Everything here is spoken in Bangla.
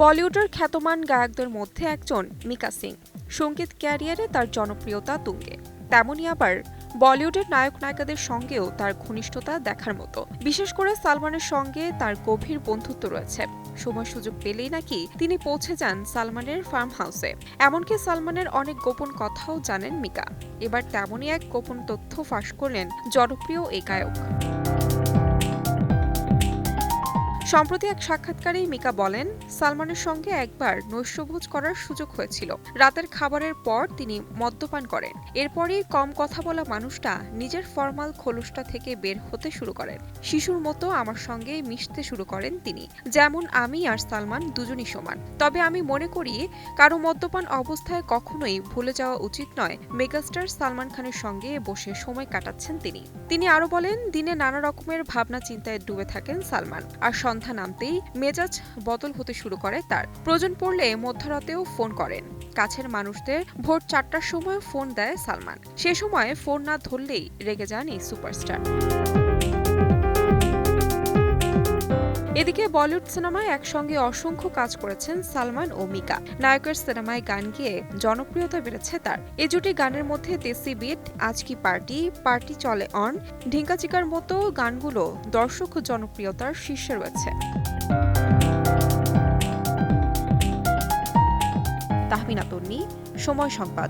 বলিউডের খ্যাতমান গায়কদের মধ্যে একজন মিকা সিং। সঙ্গীত ক্যারিয়ারে তার জনপ্রিয়তা তুঙ্গে। তেমনি আবার বলিউডের নায়ক নায়িকাদের সঙ্গেও তার ঘনিষ্ঠতা দেখার মতো। বিশেষ করে সালমানের সঙ্গে তার গভীর বন্ধুত্ব রয়েছে। সময় সুযোগ পেলেই নাকি তিনি পৌঁছে যান সালমানের ফার্ম হাউসে। এমনকি সালমানের অনেক গোপন কথাও জানেন মিকা। এবার তেমনই এক গোপন তথ্য ফাঁস করলেন জনপ্রিয় এই গায়ক। সম্প্রতি এক সাক্ষাৎকারেই মিকা বলেন, সালমানের সঙ্গে একবার নৈশভোজ করার সুযোগ হয়েছিল। রাতের খাবারের পর তিনি মদ্যপান করেন। এরপরই কম কথা বলা মানুষটা নিজের ফরমাল খোলসটা থেকে বের হতে শুরু করেন। শিশুর মতো আমার সঙ্গে মিশতে শুরু করেন তিনি। যেমন আমি আর সালমান দুজনই সমান। তবে আমি মনে করি কারো মদ্যপান অবস্থায় কখনোই ভুলে যাওয়া উচিত নয় মেগাস্টার সালমান খানের সঙ্গে বসে সময় কাটাচ্ছেন তিনি আরো বলেন, দিনে নানা রকমের ভাবনা চিন্তায় ডুবে থাকেন সালমান। আর সন্ধ্যা নামতেই মেজাজ বদল হতে শুরু করে তার। প্রয়োজন পড়লে মধ্যরাতেও ফোন করেন। কাছের মানুষদের ভোর 4টার সময় ফোন দেয় সালমান। সে সময় ফোন না ধরলেই রেগে যান এই সুপারস্টার। এদিকে বলিউড সিনেমায় একসঙ্গে অসংখ্য কাজ করেছেন সালমান ও মিকা। নায়কের সিনেমায় গান গেয়ে জনপ্রিয়তা বেড়েছে তার। এ জুটি গানের মধ্যে দেশি বিট, আজ কি পার্টি, পার্টি চলে অন, ঢিঙ্কাচিকার মতো গানগুলো দর্শক জনপ্রিয়তার শীর্ষে রয়েছে। তাহমিনা তন্নি, সময় সংবাদ।